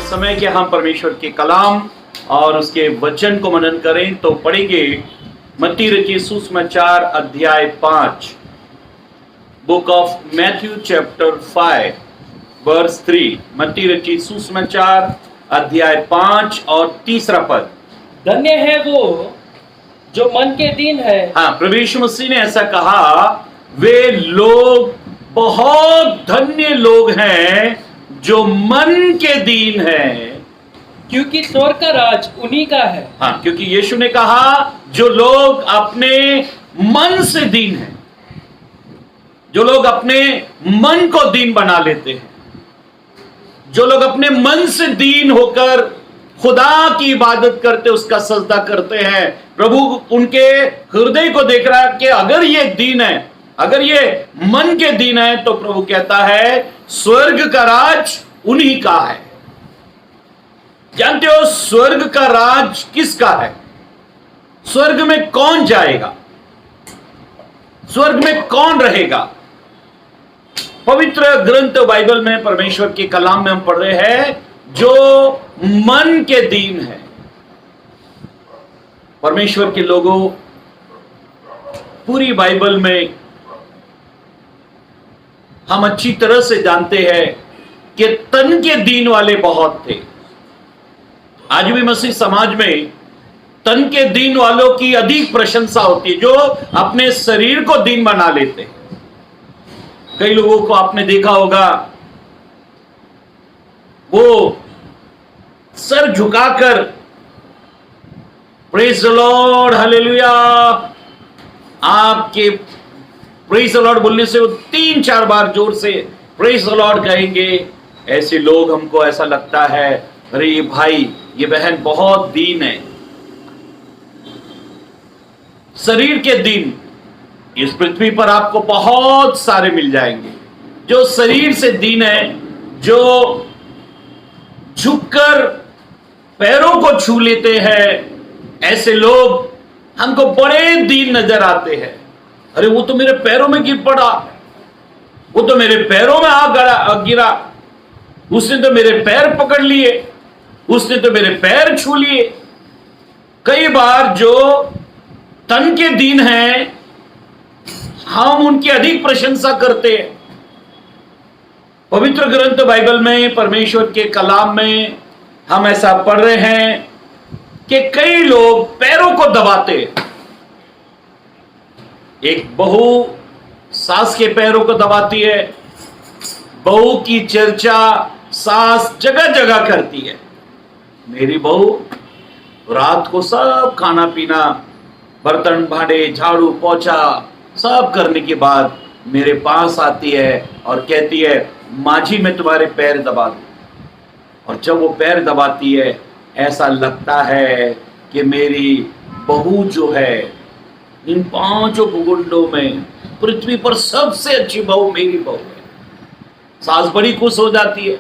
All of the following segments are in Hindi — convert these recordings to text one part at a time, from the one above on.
समय कि हम परमेश्वर के कलाम और उसके वचन को मनन करें, तो पढ़ेंगे मत्ती रचित सुसमाचार अध्याय 5, book of Matthew chapter 5 verse 3। मत्ती रचित सुसमाचार अध्याय 5 और 3 पद। धन्य है वो जो मन के दीन है। हाँ, प्रभु यीशु मसीह ने ऐसा कहा, वे लोग बहुत धन्य लोग हैं जो मन के दीन हैं, क्योंकि स्वर्ग का राज उन्हीं का है। हाँ, क्योंकि यीशु ने कहा जो लोग अपने मन से दीन हैं, जो लोग अपने मन को दीन बना लेते हैं, जो लोग अपने मन से दीन होकर खुदा की इबादत करते, उसका सजदा करते हैं, प्रभु उनके हृदय को देख रहा है कि अगर ये दीन है, अगर ये मन के दीन है, तो प्रभु कहता है स्वर्ग का राज उन्हीं का है। जानते हो स्वर्ग का राज किसका है? स्वर्ग में कौन जाएगा? स्वर्ग में कौन रहेगा? पवित्र ग्रंथ बाइबल में, परमेश्वर के कलाम में हम पढ़ रहे हैं, जो मन के दीन है। परमेश्वर के लोगों, पूरी बाइबल में हम अच्छी तरह से जानते हैं कि तन के दीन वाले बहुत थे। आज भी मसीह समाज में तन के दीन वालों की अधिक प्रशंसा होती है, जो अपने शरीर को दीन बना लेते हैं। कई लोगों को आपने देखा होगा, वो सर झुकाकर प्रेज द लॉर्ड, हालेलुया, आपके प्रेज द लॉर्ड बोलने से वो 3-4 बार जोर से प्रेज द लॉर्ड कहेंगे। ऐसे लोग, हमको ऐसा लगता है, अरे ये भाई, ये बहन बहुत दीन है। शरीर के दीन इस पृथ्वी पर आपको बहुत सारे मिल जाएंगे, जो शरीर से दीन है, जो झुककर पैरों को छू लेते हैं। ऐसे लोग हमको बड़े दीन नजर आते हैं। अरे वो तो मेरे पैरों में गिर पड़ा, वो तो मेरे पैरों में आ गिरा, उसने तो मेरे पैर पकड़ लिए, उसने तो मेरे पैर छू लिए। कई बार जो तन के दीन हैं, हम उनकी अधिक प्रशंसा करते हैं। पवित्र ग्रंथ बाइबल में, परमेश्वर के कलाम में हम ऐसा पढ़ रहे हैं कि कई लोग पैरों को दबाते। एक बहू सास के पैरों को दबाती है। बहू की चर्चा सास जगह जगह करती है। मेरी बहू रात को सब खाना पीना, बर्तन भांडे, झाड़ू पोछा सब करने के बाद मेरे पास आती है और कहती है, माँ जी मैं तुम्हारे पैर दबा दूं। और जब वो पैर दबाती है, ऐसा लगता है कि मेरी बहू जो है, इन 5 भूखंडों में पृथ्वी पर सबसे अच्छी बहू मेरी बहू है। सास बड़ी खुश हो जाती है,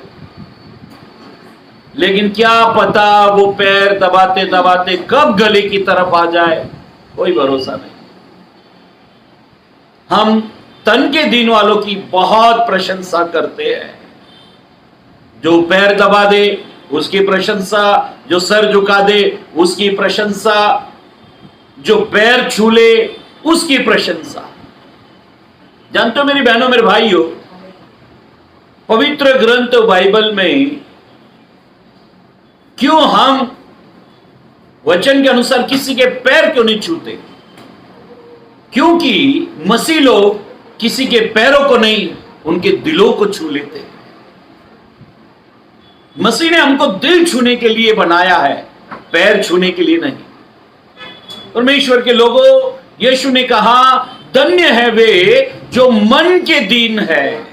लेकिन क्या पता वो पैर दबाते दबाते कब गले की तरफ आ जाए, कोई भरोसा नहीं। हम तन के दीन वालों की बहुत प्रशंसा करते हैं। जो पैर दबा दे उसकी प्रशंसा, जो सर झुका दे उसकी प्रशंसा, जो पैर छू ले उसकी प्रशंसा। जानते हो मेरी बहनों, मेरे भाइयों, पवित्र ग्रंथ बाइबल में क्यों हम वचन के अनुसार किसी के पैर क्यों नहीं छूते? क्योंकि मसीह लोग किसी के पैरों को नहीं, उनके दिलों को छू लेते। मसीह ने हमको दिल छूने के लिए बनाया है, पैर छूने के लिए नहीं। परमेश्वर के लोगों, यीशु ने कहा, धन्य है वे जो मन के दीन है।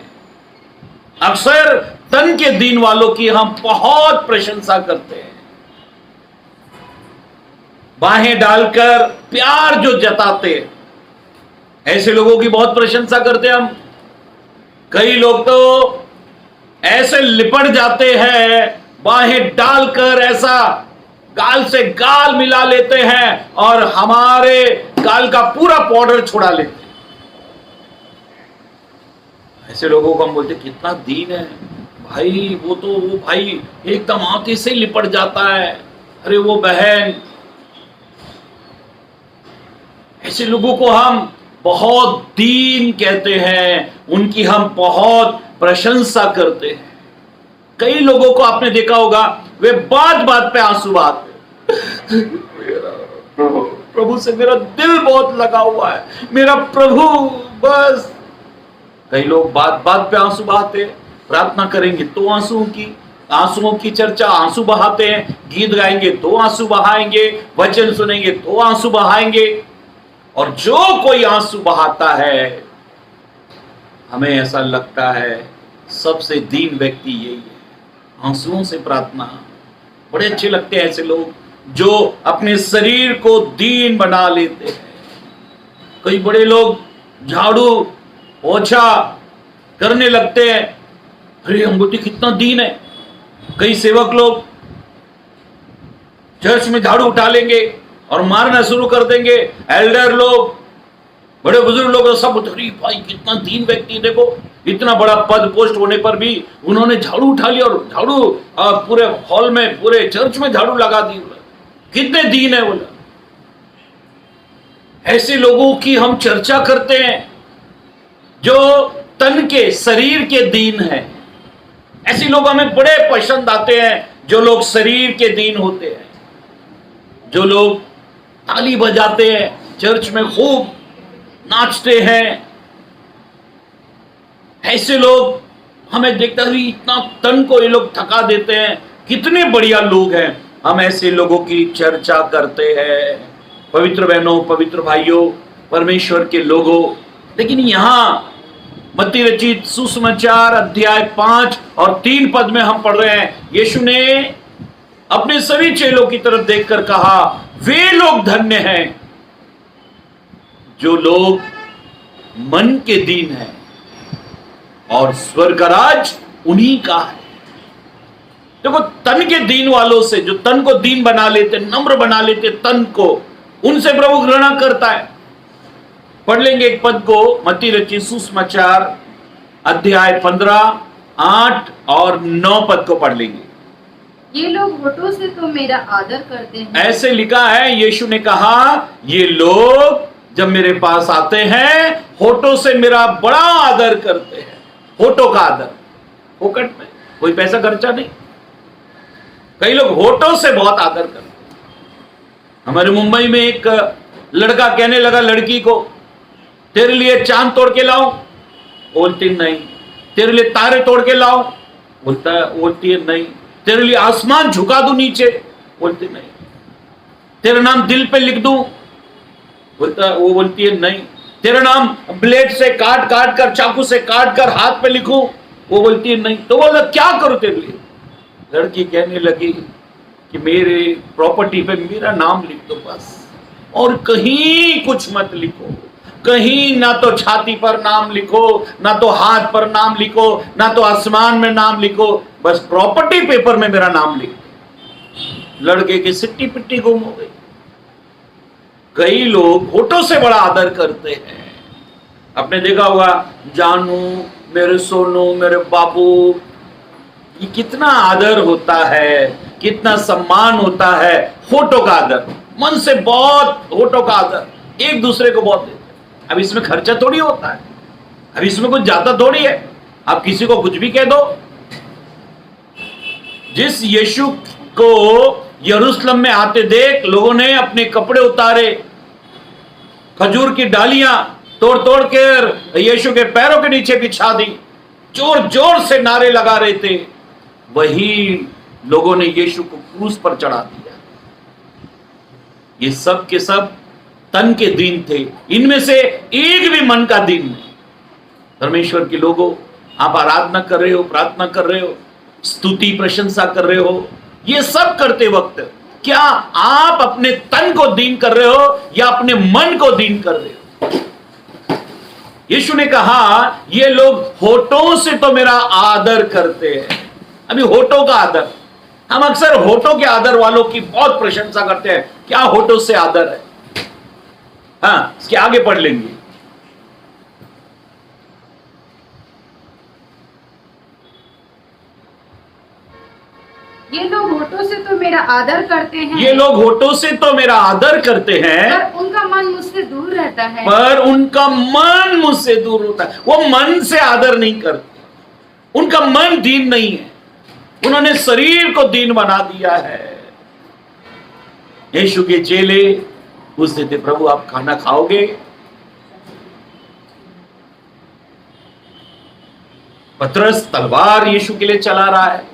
अक्सर तन के दीन वालों की हम बहुत प्रशंसा करते हैं। बाहें डालकर प्यार जो जताते हैं, ऐसे लोगों की बहुत प्रशंसा करते हैं हम। कई लोग तो ऐसे लिपट जाते हैं, बाहें डालकर ऐसा गाल से गाल मिला लेते हैं और हमारे गाल का पूरा पाउडर छुड़ा लेते हैं। ऐसे लोगों को हम बोलते कितना दीन है, भाई वो भाई एकदम आंखें से लिपट जाता है, अरे वो बहन। ऐसे लोगों को हम बहुत दीन कहते हैं, उनकी हम बहुत प्रशंसा करते हैं। कई लोगों को आपने देखा होगा, वे बात बात पे आंसू बहाते, प्रभु से मेरा दिल बहुत लगा हुआ है, मेरा प्रभु बस। कई लोग बात बात पे आंसू बहाते हैं, प्रार्थना करेंगे तो आंसुओं की चर्चा, आंसू बहाते हैं, गीत गाएंगे तो आंसू बहाएंगे, वचन सुनेंगे तो आंसू बहाएंगे। और जो कोई आंसू बहाता है, हमें ऐसा लगता है सबसे दीन व्यक्ति यही है। आंसुओं से प्रार्थना, बड़े अच्छे लगते हैं ऐसे लोग जो अपने शरीर को दीन बना लेते हैं। कई बड़े लोग झाड़ू पोछा करने लगते हैं, अरे हमको तो कितना दीन है। कई सेवक लोग चर्च में झाड़ू उठा लेंगे और मारना शुरू कर देंगे। एल्डर लोग, बड़े बुजुर्ग लोग सब, अरे भाई कितना दीन व्यक्ति, देखो इतना बड़ा पद पोस्ट होने पर भी उन्होंने झाड़ू उठा लिया और झाड़ू पूरे हॉल में, पूरे चर्च में झाड़ू लगा दी। कितने दीन है बोला। ऐसे लोगों की हम चर्चा करते हैं जो तन के, शरीर के दीन है। ऐसे लोग हमें बड़े पसंद आते हैं जो लोग शरीर के दीन होते हैं, जो लोग ताली बजाते हैं, चर्च में खूब नाचते हैं। ऐसे लोग हमें देखते हैं, इतना तन को ये लोग थका देते हैं, कितने बढ़िया लोग हैं। हम ऐसे लोगों की चर्चा करते हैं। पवित्र बहनों, पवित्र भाइयों, परमेश्वर के लोगों, लेकिन यहां मत्ती रचित सुसमाचार अध्याय 5 और 3 पद में हम पढ़ रहे हैं, यीशु ने अपने सभी चेलों की तरफ देखकर कहा, वे लोग धन्य हैं जो लोग मन के दीन हैं, और स्वर्ग का राज उन्हीं का है। देखो, तन के दीन वालों से, जो तन को दीन बना लेते, नम्र बना लेते तन को, उनसे प्रभु घृणा करता है। पढ़ लेंगे एक पद को, मत्ती रचित सुसमाचार अध्याय 15, 8 और 9 पद को पढ़ लेंगे। ये लोग होठों से तो मेरा आदर करते हैं। ऐसे लिखा है, यीशु ने कहा, ये लोग जब मेरे पास आते हैं, होठों से मेरा बड़ा आदर करते हैं। होठों का आदर, फोकट में, कोई पैसा खर्चा नहीं। कई लोग होठों से बहुत आदर करते हैं। हमारे मुंबई में एक लड़का कहने लगा लड़की को, तेरे लिए चांद तोड़ के लाऊं? बोलती नहीं। तेरे लिए तारे तोड़ के लाऊं? बोलती है नहीं। तेरे लिए आसमान झुका दूं नीचे? बोलती नहीं। तेरा नाम दिल पे लिख दूं? वो बोलती है नहीं। तेरा नाम ब्लेड से काट काट कर, चाकू से काट कर हाथ पे लिखूं? वो बोलती है नहीं। तो बोला क्या करूं तेरे लिए? लड़की कहने लगी कि मेरे प्रॉपर्टी पे मेरा नाम लिख दो बस, और कहीं कुछ मत लिखो। कहीं ना तो छाती पर नाम लिखो, ना तो हाथ पर नाम लिखो, ना तो आसमान में नाम लिखो, बस प्रॉपर्टी पेपर में मेरा नाम लिख दो। लड़के की सिट्टी पिट्टी गुम हो गई। कई लोग होठों से बड़ा आदर करते हैं। आपने देखा होगा, जानू, मेरे सोनू, मेरे बाबू, ये कितना आदर होता है, कितना सम्मान होता है। होठों का आदर, मन से बहुत होठों का आदर, एक दूसरे को बहुत देते हैं। अब इसमें खर्चा थोड़ी होता है, अब इसमें कुछ ज्यादा थोड़ी है, आप किसी को कुछ भी कह दो। जिस यीशु को यरूशलेम में आते देख लोगों ने अपने कपड़े उतारे, खजूर की डालियां तोड़ तोड़ कर यीशु के पैरों के नीचे बिछा दी, जोर जोर से नारे लगा रहे थे, वही लोगों ने यीशु को क्रूस पर चढ़ा दिया। ये सब के सब तन के दीन थे, इनमें से एक भी मन का दीन नहीं। परमेश्वर के लोगों, आप आराधना कर रहे हो, प्रार्थना कर रहे हो, स्तुति प्रशंसा कर रहे हो, ये सब करते वक्त क्या आप अपने तन को दीन कर रहे हो या अपने मन को दीन कर रहे हो? यीशु ने कहा, ये लोग होठों से तो मेरा आदर करते हैं। अभी होठों का आदर, हम अक्सर होठों के आदर वालों की बहुत प्रशंसा करते हैं। क्या होठों से आदर है? हाँ, इसके आगे पढ़ लेंगे। ये लोग होठों से तो मेरा आदर करते हैं, ये लोग होठों से तो मेरा आदर करते हैं, पर उनका मन मुझसे दूर रहता है। पर उनका मन मुझसे दूर होता है। वो मन से आदर नहीं करते, उनका मन दीन नहीं है, उन्होंने शरीर को दीन बना दिया है। यीशु के चेले पूछते थे, प्रभु आप खाना खाओगे? पतरस तलवार यीशु के लिए चला रहा है।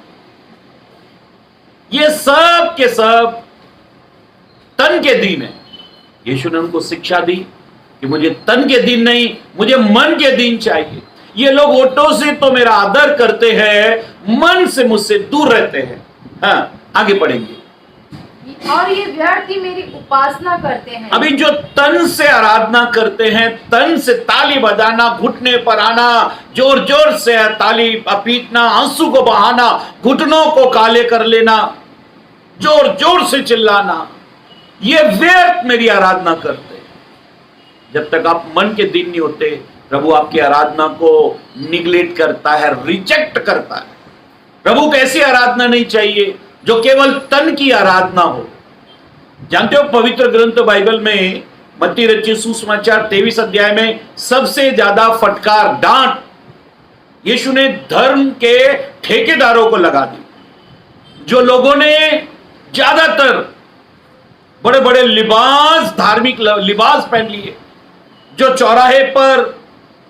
ये सब के सब तन के दीन है। यीशु ने उनको शिक्षा दी कि मुझे तन के दीन नहीं, मुझे मन के दीन चाहिए। ये लोग होठों से तो मेरा आदर करते हैं, मन से मुझसे दूर रहते हैं। हाँ, आगे पढ़ेंगे। और ये व्यर्थ ही मेरी उपासना करते हैं। अभी जो तन से आराधना करते हैं, तन से ताली बजाना, घुटने पर आना, जोर जोर से ताली पीटना, आंसू को बहाना, घुटनों को काले कर लेना, जोर जोर से चिल्लाना, ये व्यर्थ मेरी आराधना करते हैं। जब तक आप मन के दीन नहीं होते, प्रभु आपकी आराधना को निग्लेक्ट करता है, रिजेक्ट करता है। प्रभु को ऐसी आराधना नहीं चाहिए जो केवल तन की आराधना हो। जानते हो, पवित्र ग्रंथ बाइबल में मत्ती रचित सुसमाचार 23 अध्याय में सबसे ज्यादा फटकार, डांट यीशु ने धर्म के ठेकेदारों को लगा दी, जो लोगों ने ज्यादातर बड़े बड़े लिबास, धार्मिक लिबास पहन लिए, जो चौराहे पर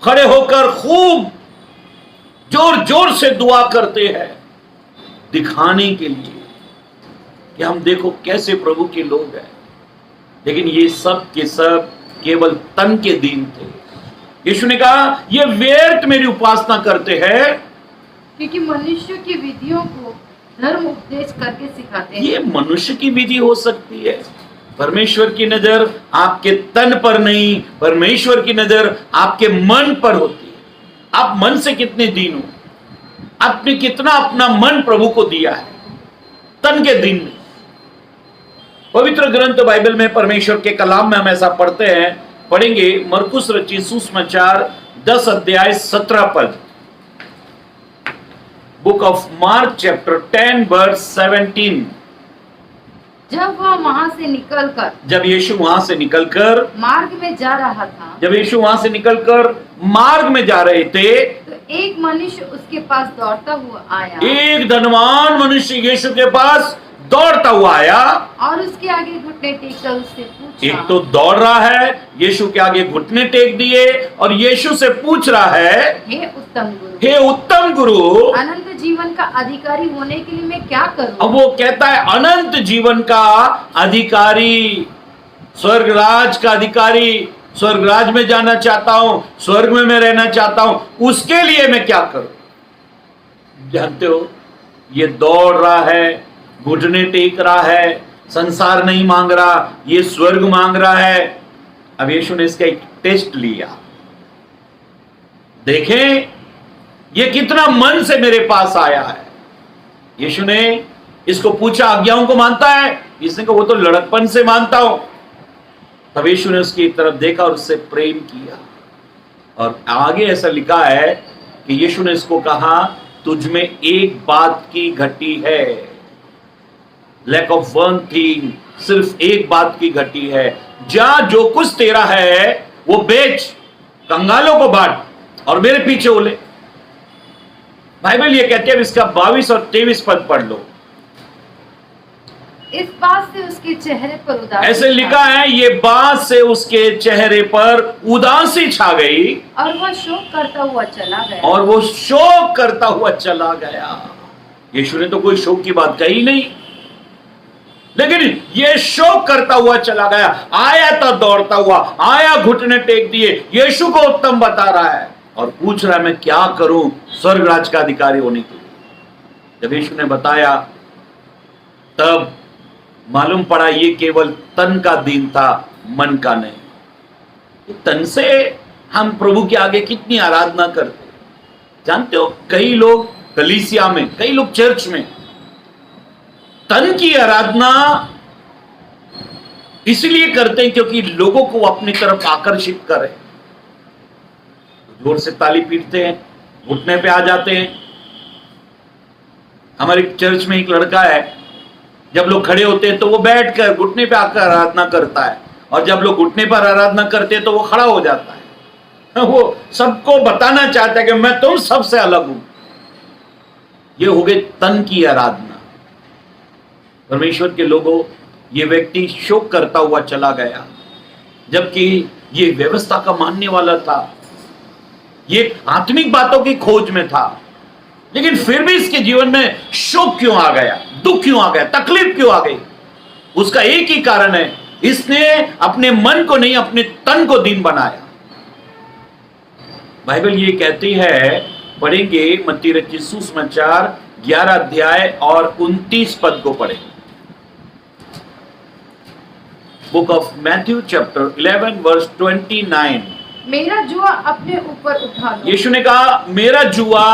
खड़े होकर खूब जोर जोर से दुआ करते हैं, दिखाने के लिए कि हम देखो कैसे प्रभु के लोग हैं। लेकिन ये सब के सब केवल तन के दीन थे। यीशु ने कहा, ये व्यर्थ मेरी उपासना करते हैं, क्योंकि मनुष्य की विधियों को धर्म उपदेश करके सिखाते हैं। ये मनुष्य की विधि हो सकती है, परमेश्वर की नजर आपके तन पर नहीं, परमेश्वर की नजर आपके मन पर होती है। आप मन से कितने दीन हो, आपने कितना अपना मन प्रभु को दिया है, तन के दीन में। पवित्र ग्रंथ बाइबल में परमेश्वर के कलाम में हम ऐसा पढ़ते हैं, पढ़ेंगे मरकुस रचित सुसमाचार 10 अध्याय 17 पद। Book of Mark chapter 10 verse 17। जब वह वहां से निकलकर, जब यीशु वहां से निकलकर मार्ग में जा रहा था, जब यीशु वहां से निकलकर मार्ग में जा रहे थे, तो एक मनुष्य उसके पास दौड़ता हुआ आया, एक धनवान मनुष्य यीशु के पास दौड़ता हुआ आया, और उसके आगे घुटने टेककर उससे पूछा। एक तो दौड़ रहा है, यीशु के आगे घुटने टेक दिए और यीशु से पूछ रहा है, हे उत्तम गुरु, हे उत्तम गुरु, अनंत जीवन का अधिकारी होने के लिए मैं क्या करूं? अब वो कहता है, अनंत जीवन का अधिकारी, स्वर्ग राज का अधिकारी, स्वर्ग राज में जाना चाहता हूं, स्वर्ग में मैं रहना चाहता हूं, उसके लिए मैं क्या करूं? जानते हो, ये दौड़ रहा है, घुटने टेक रहा है, संसार नहीं मांग रहा, ये स्वर्ग मांग रहा है। अब यीशु ने इसका एक टेस्ट लिया, देखें ये कितना मन से मेरे पास आया है। यीशु ने इसको पूछा, आज्ञाओं को मानता है? इसने कहा, वो तो लड़कपन से मानता हूं। तब यीशु ने उसकी तरफ देखा और उससे प्रेम किया। और आगे ऐसा लिखा है कि यीशु ने इसको कहा, तुझ में एक बात की घटी है, लैक ऑफ वन थिंग, सिर्फ एक बात की घटी है, जा जो कुछ तेरा है वो बेच, कंगालों को बांट और मेरे पीछे हो ले। बाइबल ये कहते हैं, इसका 22 और 23 पद पढ़ लो। इस बात से उसके चेहरे पर उदासी, ऐसे लिखा है, ये बात से उसके चेहरे पर उदासी छा गई और वह शोक करता हुआ चला गया। और वो शोक करता हुआ चला गया। यीशु ने तो कोई शोक की बात कही नहीं, लेकिन ये शोक करता हुआ चला गया। आया तो दौड़ता हुआ आया, घुटने टेक दिए, यीशु को उत्तम बता रहा है और पूछ रहा है, मैं क्या करूं स्वर्ग राज का अधिकारी होने के लिए। जब यीशु ने बताया, तब मालूम पड़ा ये केवल तन का दीन था, मन का नहीं। तन से हम प्रभु के आगे कितनी आराधना करते। जानते हो, कई लोग कलीसिया में, कई लोग चर्च में तन की आराधना इसलिए करते हैं क्योंकि लोगों को अपनी तरफ आकर्षित करें। जोर से ताली पीटते हैं, घुटने पे आ जाते हैं, हमारे चर्च में एक लड़का है, जब लोग खड़े होते हैं तो वो बैठकर घुटने पे आकर आराधना करता है, और जब लोग घुटने पर आराधना करते हैं तो वो खड़ा हो जाता है। वो सबको बताना चाहता है कि मैं तुम सबसे अलग हूं। ये हो गई तन की आराधना। परमेश्वर के लोगों, ये व्यक्ति शोक करता हुआ चला गया, जबकि ये व्यवस्था का मानने वाला था, ये आत्मिक बातों की खोज में था, लेकिन फिर भी इसके जीवन में शोक क्यों आ गया, दुख क्यों आ गया, तकलीफ क्यों आ गई? उसका एक ही कारण है, इसने अपने मन को नहीं, अपने तन को दीन बनाया। बाइबल ये कहती है, पढ़ेंगे मत्ती रचित सुसमाचार 11 अध्याय और 29 पद को पढ़ेंगे। Book of Matthew chapter 11 verse 29। मेरा जुआ अपने ऊपर उठा लो। यीशु ने कहा, मेरा जुआ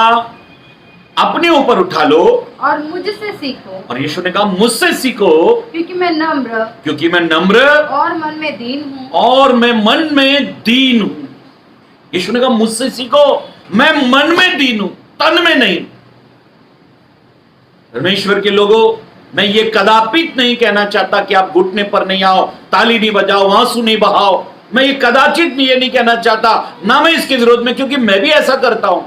अपने ऊपर उठा लो और मुझसे सीखो। और यीशु ने कहा, मुझसे सीखो क्योंकि मैं नम्र और मन में दीन हूँ। और मैं मन में दीन हूं। यीशु ने कहा, मुझसे सीखो, मैं मन में दीन हूं, तन में नहीं। परमेश्वर के लोगों, मैं ये कदापि नहीं कहना चाहता कि आप घुटने पर नहीं आओ, ताली नहीं बजाओ, आंसू नहीं बहाओ। मैं ये कदाचित ये नहीं कहना चाहता, ना मैं इसके विरोध में, क्योंकि मैं भी ऐसा करता हूं।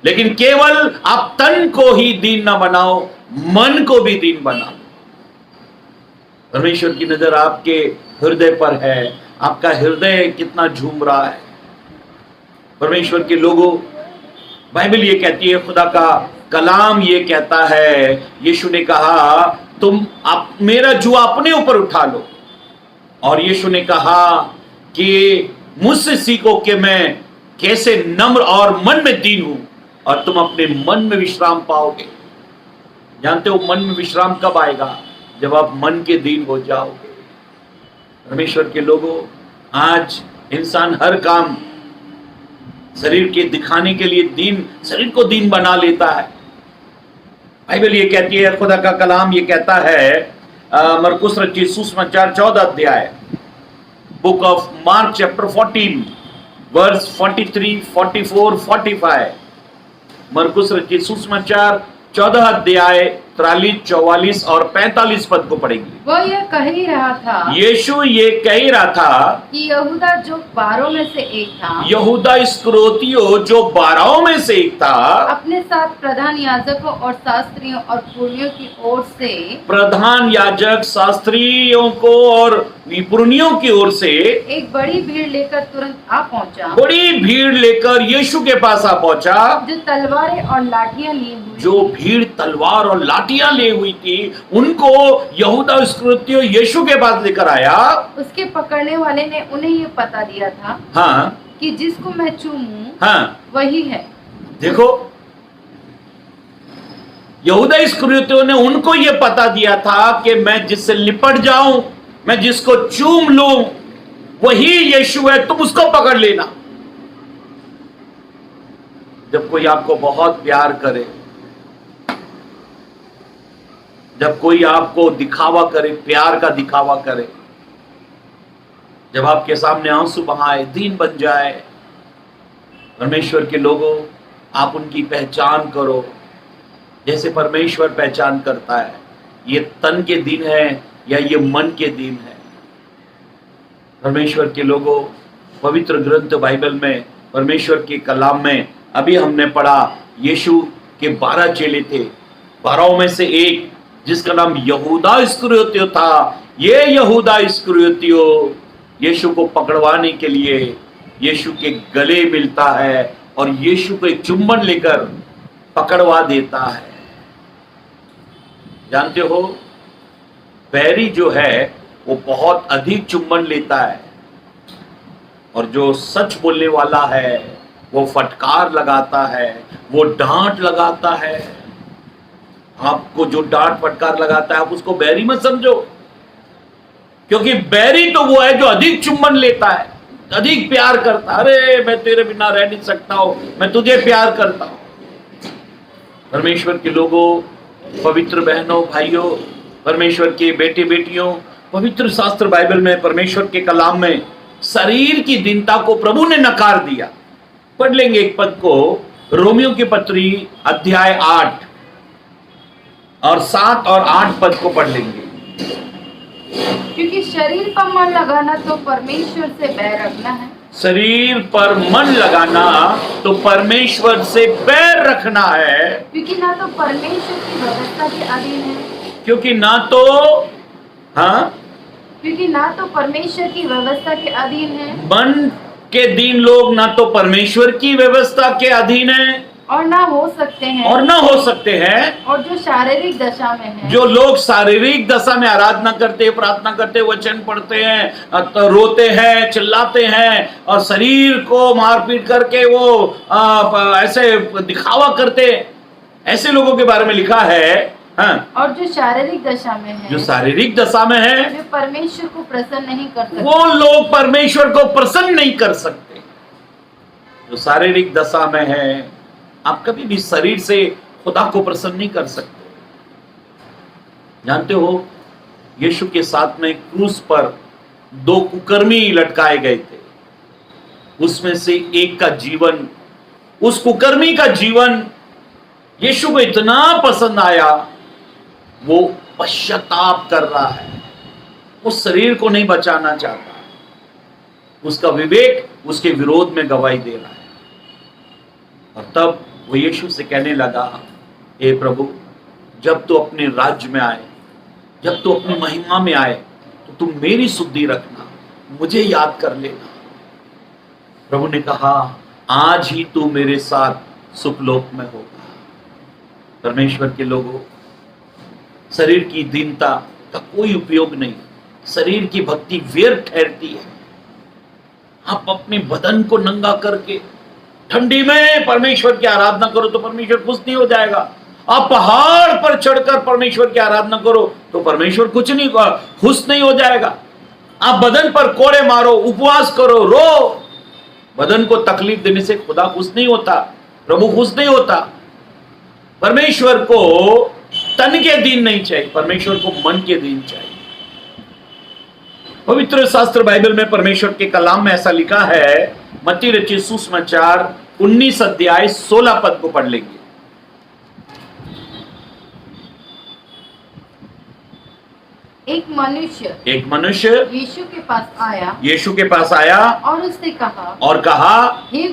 लेकिन केवल आप तन को ही दीन ना बनाओ, मन को भी दीन बनाओ। परमेश्वर की नजर आपके हृदय पर है, आपका हृदय कितना झूम रहा है। परमेश्वर के लोगों, बाइबल ये कहती है, खुदा का कलाम ये कहता है, यीशु ने कहा, तुम मेरा जुआ अपने ऊपर उठा लो। और यीशु ने कहा कि मुझसे सीखो कि मैं कैसे नम्र और मन में दीन हूं, और तुम अपने मन में विश्राम पाओगे। जानते हो मन में विश्राम कब आएगा? जब आप मन के दीन हो जाओगे। परमेश्वर के लोगों, आज इंसान हर काम शरीर के दिखाने के लिए शरीर को दीन बना लेता है। बाइबल ये कहती है, खुदा का कलाम ये कहता है, मरकुस रचित सुसमाचार 14 अध्याय, book of Mark chapter 14 verse 43, 44, 45। मरकुस रचित सुसमाचार 14 अध्याय 43, 44 और 45 पद को पढ़ेंगे। वो ये कह ही रहा था, यीशु ये कह ही रहा था कि यहूदा जो 12 में से एक था, यहूदा इस्करियोती जो 12 में से एक था, अपने साथ प्रधान याजकों और शास्त्रियों और पुरनियों की ओर से, प्रधान याजक, शास्त्रियों को और पुरनियों की ओर से एक बड़ी भीड़ लेकर तुरंत आ पहुंचा। बड़ी भीड़ लेकर यीशु के पास आ पहुंचा। जो तलवारें और लाठियां लिए हुए, जो भीड़ तलवार और लाठियां ले हुई थी, उनको यहूदा इस्करियोती यीशु के पास लेकर आया। उसके पकड़ने वाले ने उन्हें ये पता दिया था, हाँ, कि जिसको मैं चूमूं, हाँ, वही है। देखो, यहूदा इस्करियोती ने उनको यह पता दिया था कि मैं जिससे लिपट जाऊं, मैं जिसको चूम लूं, वही यीशु है, तुम उसको पकड़ लेना। जब कोई आपको बहुत प्यार करे, जब कोई आपको दिखावा करे, प्यार का दिखावा करे, जब आपके सामने आंसू बहाए, दीन बन जाए, परमेश्वर के लोगों, आप उनकी पहचान करो जैसे परमेश्वर पहचान करता है। ये तन के दिन है या ये मन के दिन है? परमेश्वर के लोगों, पवित्र ग्रंथ बाइबल में, परमेश्वर के कलाम में अभी हमने पढ़ा, यीशु के 12 चेले थे, 12 में से एक जिसका नाम यहूदा इस्करियोती था। ये यहूदा इस्करियोती यीशु को पकड़वाने के लिए यीशु के गले मिलता है और यीशु को एक चुंबन लेकर पकड़वा देता है। जानते हो, बैरी जो है वो बहुत अधिक चुंबन लेता है, और जो सच बोलने वाला है वो फटकार लगाता है, वो डांट लगाता है। आपको जो डांट फटकार लगाता है, आप उसको बैरी मत समझो, क्योंकि बैरी तो वो है जो अधिक चुंबन लेता है, अधिक प्यार करता है। अरे मैं तेरे बिना रह नहीं सकता हूं, मैं तुझे प्यार करता हूं। परमेश्वर के लोगों, पवित्र बहनों, भाइयों, परमेश्वर के बेटे बेटियों, पवित्र शास्त्र बाइबल में, परमेश्वर के कलाम में शरीर की दीनता को प्रभु ने नकार दिया। पढ़ लेंगे एक पद को, रोमियो की पत्री अध्याय 8, और 7 और 8 पद को पढ़ लेंगे। क्योंकि शरीर पर मन लगाना तो परमेश्वर से बैर रखना है, शरीर पर मन लगाना तो परमेश्वर से बैर रखना है, क्योंकि ना तो परमेश्वर की व्यवस्था के अधीन है, क्योंकि ना तो हाँ क्योंकि ना तो परमेश्वर की व्यवस्था के अधीन है मन के दीन लोग ना तो परमेश्वर की व्यवस्था के अधीन है और ना हो सकते हैं, और ना हो सकते हैं। और जो शारीरिक दशा में है, जो लोग शारीरिक दशा में आराधना करते, प्रार्थना करते, वचन पढ़ते हैं, तो रोते हैं, चिल्लाते हैं और शरीर को मारपीट करके वो ऐसे दिखावा करते, ऐसे लोगों के बारे में लिखा है। हाँ, और जो शारीरिक दशा में है, जो शारीरिक दशा में है, वे परमेश्वर को प्रसन्न नहीं कर सकते। वो लोग परमेश्वर को प्रसन्न नहीं कर सकते। जो शारीरिक दशा में है, आप कभी भी शरीर से खुदा को प्रसन्न नहीं कर सकते। जानते हो, यीशु के साथ में क्रूस पर 2 कुकर्मी लटकाए गए थे। उसमें से एक का जीवन, उस कुकर्मी का जीवन यीशु को इतना पसंद आया, वो पश्चाताप कर रहा है, उस शरीर को नहीं बचाना चाहता, उसका विवेक उसके विरोध में गवाही दे रहा है। और तब वो यीशु से कहने लगा, हे प्रभु, जब तू अपने राज्य में आए, जब तू अपनी महिमा में आए, तो तुम मेरी शुद्धि रखना, मुझे याद कर लेना। प्रभु ने कहा, आज ही तू मेरे साथ सुखलोक में होगा। परमेश्वर के लोगों, शरीर की दीनता का कोई उपयोग नहीं, शरीर की भक्ति व्यर्थ ठहरती है। आप अपने बदन को नंगा करके ठंडी में परमेश्वर की आराधना करो तो परमेश्वर खुश नहीं हो जाएगा। आप पहाड़ पर चढ़कर परमेश्वर की आराधना करो तो परमेश्वर कुछ नहीं, खुश नहीं हो जाएगा। आप बदन पर कोड़े मारो, उपवास करो, रो, बदन को तकलीफ देने से खुदा खुश नहीं होता, प्रभु खुश नहीं होता। परमेश्वर को तन के दीन नहीं चाहिए, परमेश्वर को मन के दीन चाहिए। पवित्र शास्त्र बाइबल में परमेश्वर के कलाम में ऐसा लिखा है, मत्ती रचित सुसमाचार 19 अध्याय 16 पद को पढ़ लेंगे। एक मनुष्य यीशु के पास आया और उससे कहा, हे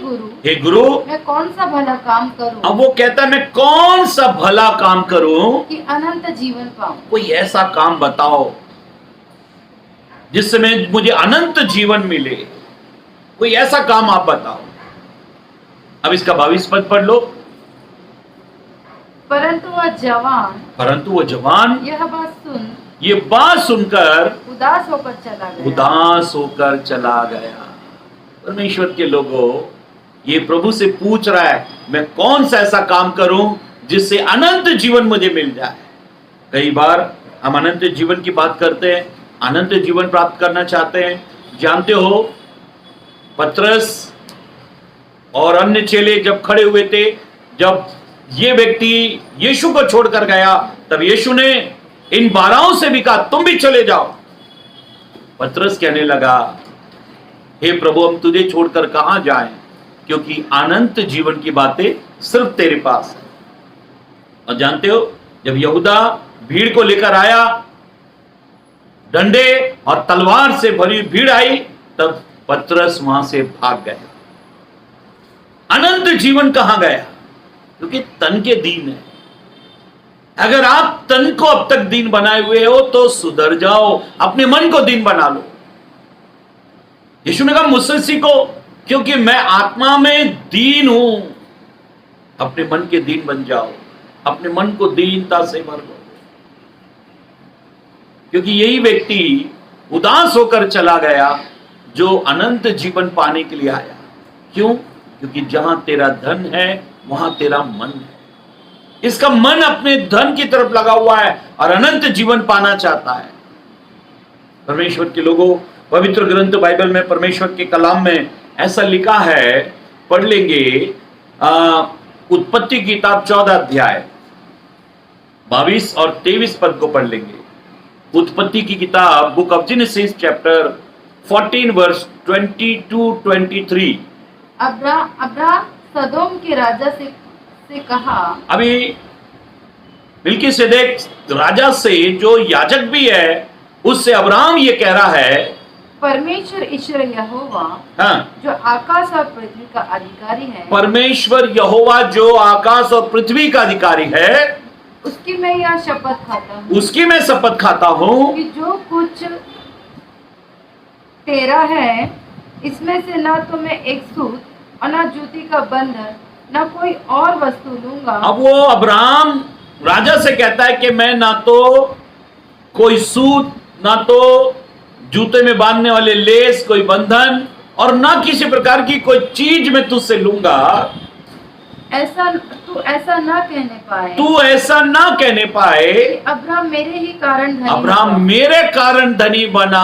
गुरु, मैं कौन सा भला काम करूं? अब वो कहता है, मैं कौन सा भला काम करूं कि अनंत जीवन पाऊं? कोई ऐसा काम बताओ जिससे मुझे अनंत जीवन मिले, कोई ऐसा काम आप बताओ। अब इसका 22 पद पढ़ लो। परंतु वह जवान ये बात सुनकर उदास होकर चला गया। परमेश्वर के लोगों, ये प्रभु से पूछ रहा है, मैं कौन सा ऐसा काम करूं जिससे अनंत जीवन मुझे मिल जाए। कई बार हम अनंत जीवन की बात करते हैं, अनंत जीवन प्राप्त करना चाहते हैं। जानते हो, पतरस और अन्य चेले जब खड़े हुए थे, जब ये व्यक्ति यीशु को छोड़कर गया, तब यीशु ने इन 12 से भी कहा, तुम भी चले जाओ। पतरस कहने लगा, हे प्रभु, हम तुझे छोड़कर कहां जाएं, क्योंकि अनंत जीवन की बातें सिर्फ तेरे पास है। और जानते हो, जब यहूदा भीड़ को लेकर आया, डंडे और तलवार से भरी भीड़ आई, तब पतरस वहां से भाग गया। अनंत जीवन कहां गया? क्योंकि तन के दीन है। अगर आप तन को अब तक दीन बनाए हुए हो तो सुधर जाओ, अपने मन को दीन बना लो। यीशु ने कहा, मुझसे सीखो क्योंकि मैं आत्मा में दीन हूं। अपने मन के दीन बन जाओ, अपने मन को दीनता से भर लो, क्योंकि यही व्यक्ति उदास होकर चला गया जो अनंत जीवन पाने के लिए आया। क्यों? क्योंकि जहां तेरा धन है वहां तेरा मन है। इसका मन अपने धन की तरफ लगा हुआ है और अनंत जीवन पाना चाहता है। परमेश्वर के लोगों, पवित्र ग्रंथ बाइबल में परमेश्वर के कलाम में ऐसा लिखा है, पढ़ लेंगे। उत्पत्ति की किताब 14 अध्याय 22 और 23 पद को पढ़ लेंगे। उत्पत्ति की किताब, book of Genesis chapter 14 verse 22-23। अब्रा सदोम के राजा से कहा। अभी मिल्कीसेदेक राजा से जो याजक भी है उससे अब्राहम ये कह रहा है, परमेश्वर ईश्वर यहोवा हाँ, जो आकाश और पृथ्वी का अधिकारी है, परमेश्वर यहोवा जो आकाश और पृथ्वी का अधिकारी है, उसकी मैं यह शपथ खाता हूँ, उसकी मैं शपथ खाता हूँ कि जो कुछ तेरा है इसमें से न तो मैं एक सूत और न जूती का बंधन न कोई और वस्तु लूंगा। अब वो अब्राहम राजा से कहता है कि मैं ना तो कोई सूत, ना तो जूते में बांधने वाले लेस, कोई बंधन और ना किसी प्रकार की कोई चीज मैं तुझसे लूंगा। तू ऐसा ना कहने पाए, तू ऐसा ना कहने पाए कि अब्राहम मेरे ही कारण धनी अब्राहम हुआ। मेरे कारण धनी बना।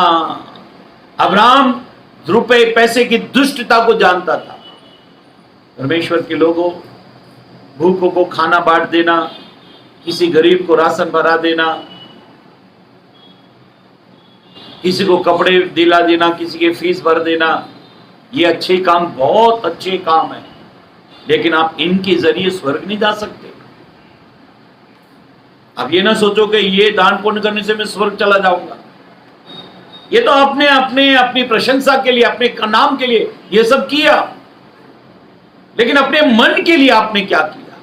अब्राहम रुपए पैसे की दुष्टता को जानता था। परमेश्वर के लोगों, भूखों को खाना बांट देना, किसी गरीब को राशन भरा देना, किसी को कपड़े दिला देना, किसी के फीस भर देना, ये अच्छे काम, बहुत अच्छे काम है, लेकिन आप इनके जरिए स्वर्ग नहीं जा सकते। आप ये ना सोचो कि ये दान पुण्य करने से मैं स्वर्ग चला जाऊंगा। ये तो आपने अपनी प्रशंसा के लिए, अपने नाम के लिए ये सब किया, लेकिन अपने मन के लिए आपने क्या किया?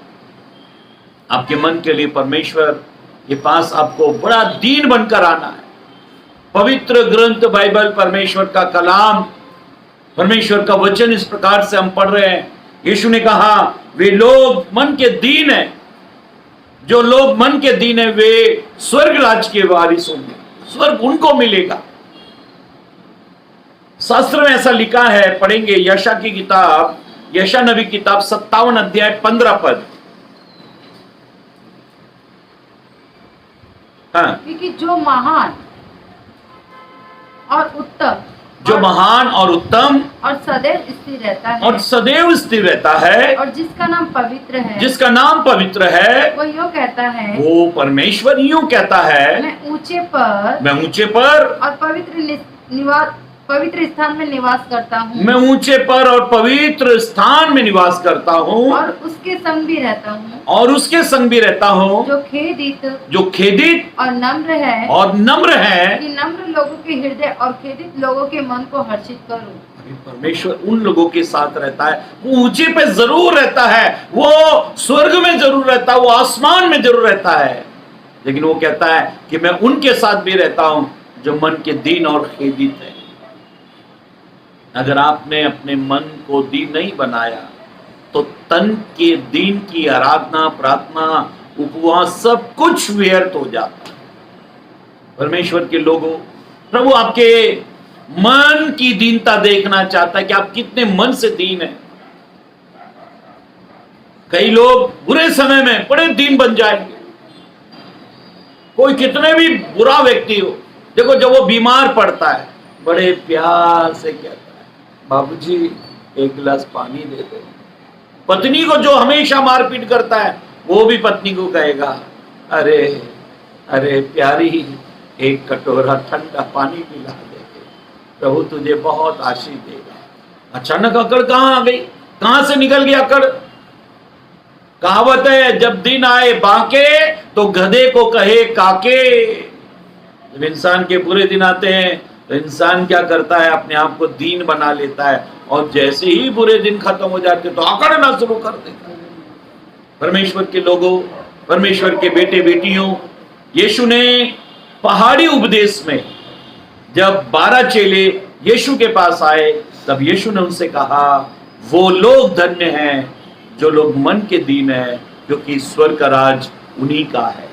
आपके मन के लिए परमेश्वर के पास आपको बड़ा दीन बनकर आना है। पवित्र ग्रंथ बाइबल, परमेश्वर का कलाम, परमेश्वर का वचन इस प्रकार से हम पढ़ रहे हैं। यीशु ने कहा, वे लोग मन के दीन है, जो लोग मन के दीन है वे स्वर्ग राज के वारिस होंगे, स्वर्ग उनको मिलेगा। शास्त्र में ऐसा लिखा है, पढ़ेंगे यशा की किताब, यशा नबी किताब 57 अध्याय 15 पद। हाँ, क्योंकि जो महान और उत्तम और सदैव स्थिर रहता है, और सदैव स्थिर रहता है, और जिसका नाम पवित्र है, वो यूं कहता है, वो परमेश्वर यूं कहता है, मैं ऊंचे पर और पवित्र स्थान में निवास करता हूँ, मैं ऊंचे पर और पवित्र स्थान में निवास करता हूँ, और उसके संग भी रहता हूँ, जो खेदित और नम्र है, कि नम्र लोगों के हृदय और खेदित लोगों के मन को हर्षित करूं। परमेश्वर उन लोगों के साथ रहता है। वो ऊंचे पे जरूर रहता है, वो स्वर्ग में जरूर रहता है, वो आसमान में जरूर रहता है, लेकिन वो कहता है कि मैं उनके साथ भी रहता हूं जो मन के दीन और खेदित है। अगर आपने अपने मन को दीन नहीं बनाया तो तन के दीन की आराधना, प्रार्थना, उपवास सब कुछ व्यर्थ हो जाता है। परमेश्वर के लोगों, प्रभु आपके मन की दीनता देखना चाहता है कि आप कितने मन से दीन हैं। कई लोग बुरे समय में बड़े दीन बन जाएंगे। कोई कितने भी बुरा व्यक्ति हो, देखो जब वो बीमार पड़ता है बड़े प्यार से कहता है, बाबूजी एक गिलास पानी दे दो। पत्नी को जो हमेशा मारपीट करता है वो भी पत्नी को कहेगा, अरे अरे प्यारी एक कटोरा ठंडा पानी पिला दे, प्रभु तुझे बहुत आशीष देगा। अचानक अकड़ कहां आ गई, कहां से निकल गई अकड़? कहावत है, जब दिन आए बाके तो गधे को कहे काके। जब इंसान के बुरे दिन आते हैं तो इंसान क्या करता है, अपने आप को दीन बना लेता है, और जैसे ही बुरे दिन खत्म हो जाते तो अकड़ना शुरू कर देता है। परमेश्वर के लोगों, परमेश्वर के बेटे बेटियों, यीशु ने पहाड़ी उपदेश में जब 12 चेले यीशु के पास आए तब यीशु ने उनसे कहा, वो लोग धन्य हैं जो लोग मन के दीन है, क्योंकि स्वर्ग का राज उन्हीं का है।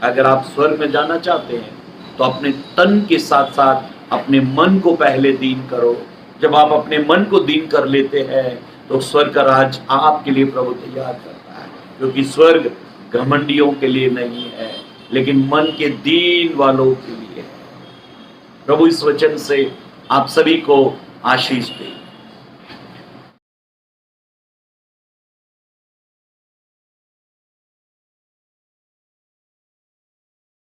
अगर आप स्वर्ग में जाना चाहते हैं तो अपने तन के साथ साथ अपने मन को पहले दीन करो। जब आप अपने मन को दीन कर लेते हैं तो स्वर्ग का राज आपके लिए प्रभु तैयार करता है, क्योंकि स्वर्ग घमंडियों के लिए नहीं है लेकिन मन के दीन वालों के लिए है। प्रभु इस वचन से आप सभी को आशीष दे।